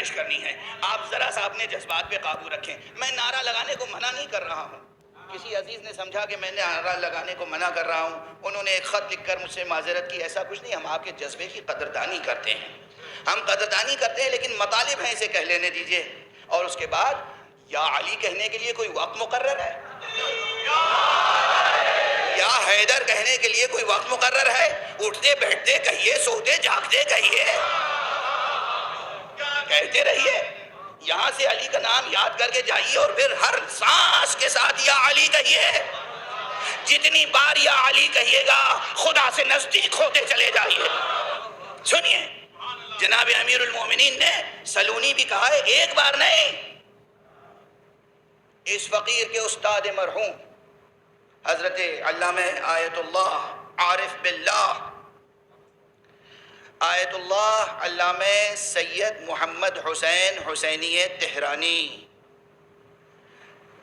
کوشش کرنی ہے. آپ ذرا سا اپنے جذبات پہ قابو رکھیں. میں نعرہ لگانے کو منع نہیں کر رہا ہوں. کسی عزیز نے سمجھا کہ میں نے نعرہ لگانے کو منع کر رہا ہوں, انہوں نے ایک خط لکھ کر مجھ سے معذرت کی. ایسا کچھ نہیں, ہم آپ کے جذبے کی قدردانی کرتے ہیں, ہم قدردانی کرتے ہیں, لیکن مطالب ہیں اسے کہہ لینے دیجئے. اور اس کے بعد یا علی کہنے کے لیے کوئی وقت مقرر ہے؟ یا حیدر کہنے کے لیے کوئی وقت مقرر ہے؟ اٹھتے بیٹھتے کہیے, سوتے جاگتے کہیے, کہتے رہیے. یہاں سے علی کا نام یاد کر کے جائیے اور پھر ہر سانس کے ساتھ یا علی کہیے. جتنی بار یا علی کہیے گا خدا سے نزدیک ہوتے چلے جائیے. سنیے, جناب امیر المومنین نے سلونی بھی کہا ہے, ایک بار نہیں. اس فقیر کے استاد مرحوم حضرت علامہ آیت اللہ عارف باللہ آیت اللہ علامہ سید محمد حسین حسینی تہرانی,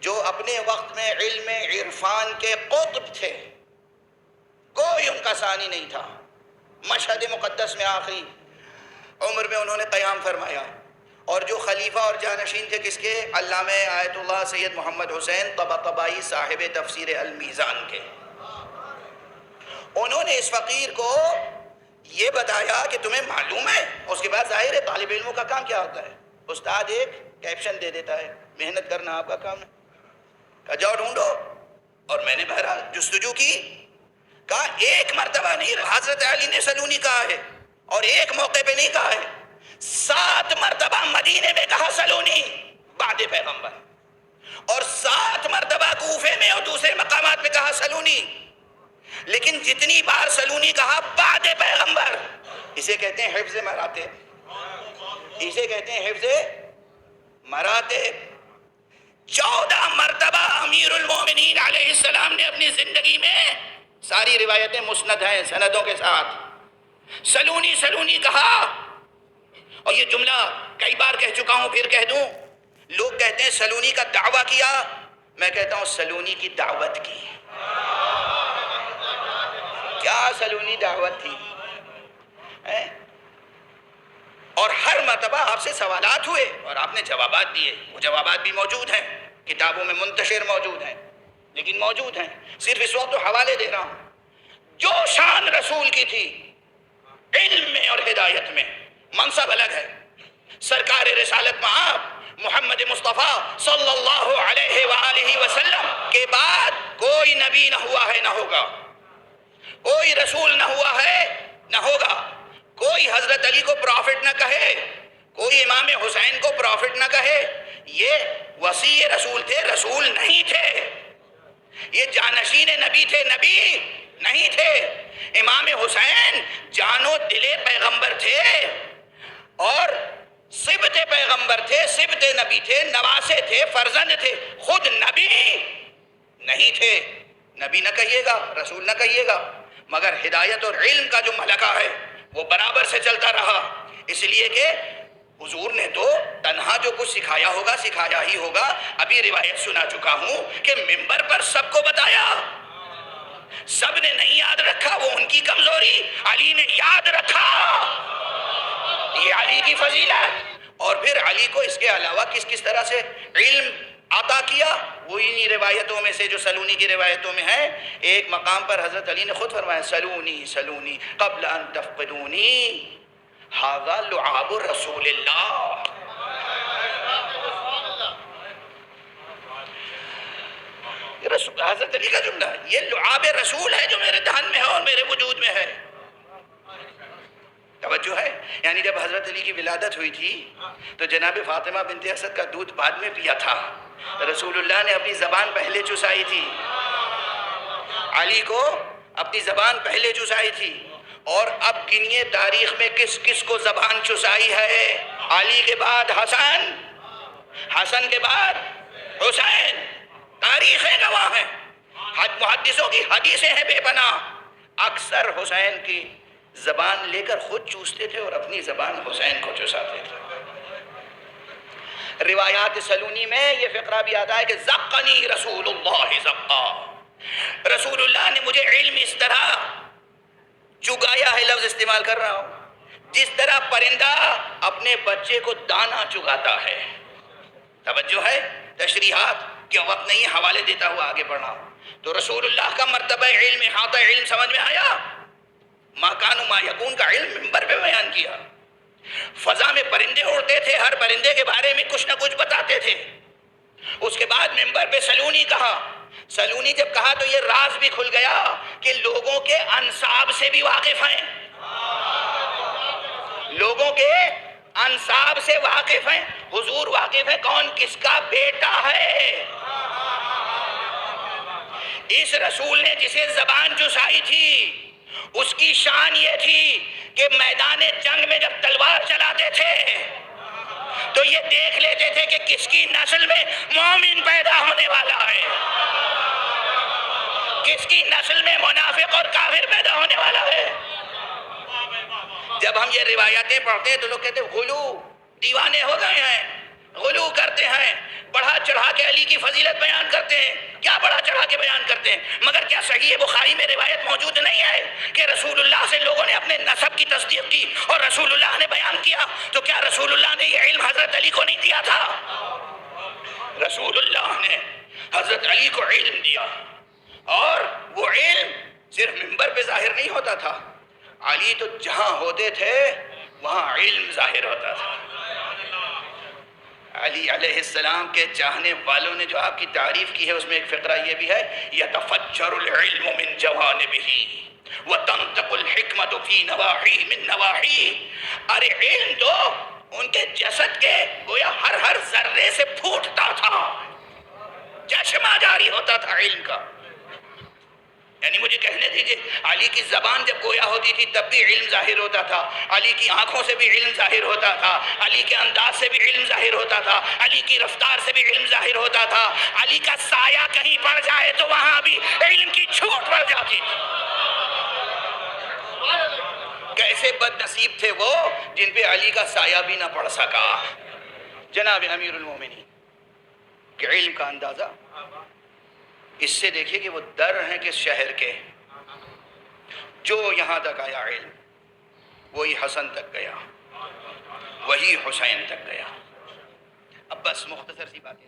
جو اپنے وقت میں علم عرفان کے قطب تھے, کوئی ان کا ثانی نہیں تھا. مشہد مقدس میں آخری عمر میں انہوں نے قیام فرمایا, اور جو خلیفہ اور جانشین تھے کس کے؟ علامہ آیت اللہ سید محمد حسین طباطبائی صاحب تفسیر المیزان کے. انہوں نے اس فقیر کو یہ بتایا کہ تمہیں معلوم ہے. اس کے بعد ظاہر ہے طالب علموں کا کام کیا ہوتا ہے, استاد ایک کیپشن دے دیتا ہے, محنت کرنا آپ کا کام ہے. کہا جاؤ ڈھونڈو, اور میں نے بہرحال جستجو کی. کہا ایک مرتبہ نہیں, حضرت علی نے سلونی کہا ہے, اور ایک موقع پہ نہیں کہا ہے, 7 مرتبہ مدینے میں کہا سلونی بعد پیغمبر, اور 7 مرتبہ کوفے میں اور دوسرے مقامات پہ کہا سلونی. لیکن جتنی بار سلونی کہا بعد پیغمبر, اسے کہتے ہیں حفظ مراتب, اسے کہتے ہیں حفظ مراتب. 14 مرتبہ امیر المومنین علیہ السلام نے اپنی زندگی میں, ساری روایتیں مسند ہیں سندوں کے ساتھ, سلونی سلونی کہا. اور یہ جملہ کئی بار کہہ چکا ہوں, پھر کہہ دوں. لوگ کہتے ہیں سلونی کا دعویٰ کیا, میں کہتا ہوں سلونی کی دعوت کی. کیا سلونی دعوت تھی. اور ہر مرتبہ آپ سے سوالات ہوئے اور آپ نے جوابات دیے. وہ جوابات بھی موجود ہیں, کتابوں میں منتشر موجود ہیں, لیکن موجود ہیں. صرف اس وقت تو حوالے دے رہا ہوں. جو شان رسول کی تھی علم میں اور ہدایت میں, منصب الگ ہے. سرکار رسالت مآب محمد مصطفیٰ صلی اللہ علیہ وآلہ وسلم کے بعد کوئی نبی نہ ہوا ہے نہ ہوگا, کوئی رسول نہ ہوا ہے نہ ہوگا. کوئی حضرت علی کو پرافٹ نہ کہے, کوئی امام حسین کو پرافٹ نہ کہے. یہ وصی رسول تھے, رسول نہیں تھے. یہ جانشین نبی تھے, نبی نہیں تھے. امام حسین جانو دل پیغمبر تھے, اور صبت پیغمبر تھے, صبت نبی تھے, نواسے تھے, فرزند تھے, خود نبی نہیں تھے. نبی نہ کہیے گا, رسول نہ کہیے گا, مگر ہدایت اور علم کا جو ملکہ ہے وہ برابر سے چلتا رہا. اس لیے کہ حضور نے تو تنہا جو کچھ سکھایا ہوگا سکھایا ہی ہوگا. ابھی روایت سنا چکا ہوں کہ منبر پر سب کو بتایا, سب نے نہیں یاد رکھا, وہ ان کی کمزوری, علی نے یاد رکھا. یہ علی کی فضیلت. اور پھر علی کو اس کے علاوہ کس کس طرح سے علم عطا کیا, وہ انہی روایتوں میں سے جو سلونی کی روایتوں میں ہے. ایک مقام پر حضرت علی نے خود فرمایا, سلونی سلونی قبل ان تفقدونی ھذا لعاب رسول اللہ. حضرت علی کا جملہ, یہ لعاب رسول ہے جو میرے دہن میں ہے اور میرے وجود میں ہے. توجہ ہے. یعنی جب حضرت علی کی ولادت ہوئی تھی تو جناب فاطمہ بنت اسد کا دودھ بعد میں پیا تھا, رسول اللہ نے اپنی زبان پہلے چسائی تھی, علی کو اپنی زبان پہلے چسائی تھی. اور اب گنیے تاریخ میں کس کس کو زبان چسائی ہے. علی کے بعد حسن, حسن کے بعد حسین. تاریخیں گواہ ہیں, محدثوں کی حدیثیں ہیں بے پناہ. اکثر حسین کی زبان لے کر خود چوستے تھے اور اپنی زبان حسین کو چساتے تھے. روایات سلونی میں یہ فقرہ بھی آتا ہے کہ زقنی رسول اللہ زقا, رسول اللہ نے مجھے علم اس طرح چگایا ہے, لفظ استعمال کر رہا ہوں, جس طرح پرندہ اپنے بچے کو دانا چگاتا ہے. توجہ ہے، تشریحات کے وقت نہیں، حوالے دیتا ہوا آگے بڑھا. تو رسول اللہ کا مرتبہ علم، احاطہ علم سمجھ میں آیا. ما کان و ما یکون کا علم منبر پہ بیان کیا. فضا میں پرندے اڑتے تھے، ہر پرندے کے بارے میں کچھ نہ کچھ بتاتے تھے. اس کے بعد منبر پہ سلونی کہا. سلونی جب کہا تو یہ راز بھی کھل گیا کہ لوگوں کے انساب سے بھی واقف ہیں، لوگوں کے انساب سے واقف ہیں. حضور واقف ہے کون کس کا بیٹا ہے. اس رسول نے جسے زبان چسائی تھی اس کی شان یہ تھی کہ میدان جنگ میں جب تلوار چلاتے تھے تو یہ دیکھ لیتے تھے کہ کس کی نسل میں مومن پیدا ہونے والا ہے، کس کی نسل میں منافق اور کافر پیدا ہونے والا ہے. جب ہم یہ روایتیں پڑھتے ہیں تو لوگ کہتے ہیں غلو، دیوانے ہو گئے ہیں، غلو کرتے ہیں، بڑھا چڑھا کے علی کی فضیلت بیان کرتے ہیں. کیا بڑھا چڑھا کے بیان کرتے ہیں؟ مگر کیا صحیح بخاری میں روایت موجود نہیں ہے کہ رسول اللہ سے لوگوں نے اپنے نسب کی تصدیق کی اور رسول اللہ نے بیان کیا؟ تو کیا رسول اللہ نے یہ علم حضرت علی کو نہیں دیا تھا؟ رسول اللہ نے حضرت علی کو علم دیا، اور وہ علم صرف منبر پہ ظاہر نہیں ہوتا تھا. علی تو جہاں ہوتے تھے وہاں علم ظاہر ہوتا تھا. علی علیہ السلام کے چاہنے والوں نے جو آپ کی تعریف کی ہے اس میں ایک فقرہ یہ بھی ہے، یتفجر العلم من جوانبہ وتنطق الحکمت فی نواحی من نواحی. ارے علم تو ان کے جسد کے گویا ہر ذرے سے پھوٹتا تھا، چشمہ جاری ہوتا تھا علم کا. یعنی مجھے کہنے دیجئے، علی کی زبان جب گویا ہوتی تھی تب بھی علم ظاہر ہوتا تھا، علی کی آنکھوں سے بھی علم ظاہر ہوتا تھا، علی کے انداز سے بھی علم ظاہر ہوتا تھا، علی کی رفتار سے بھی علم ظاہر ہوتا تھا. علی کا سایہ کہیں پڑ جائے تو وہاں بھی علم کی چھوٹ پڑ جاتی تھی. کیسے بد نصیب تھے وہ جن پہ علی کا سایہ بھی نہ پڑ سکا. جناب امیر المومنین کہ علم کا اندازہ اس سے دیکھیے کہ وہ در ہیں کس شہر کے. جو یہاں تک آیا علم وہی حسن تک گیا، وہی حسین تک گیا. اب بس مختصر سی باتیں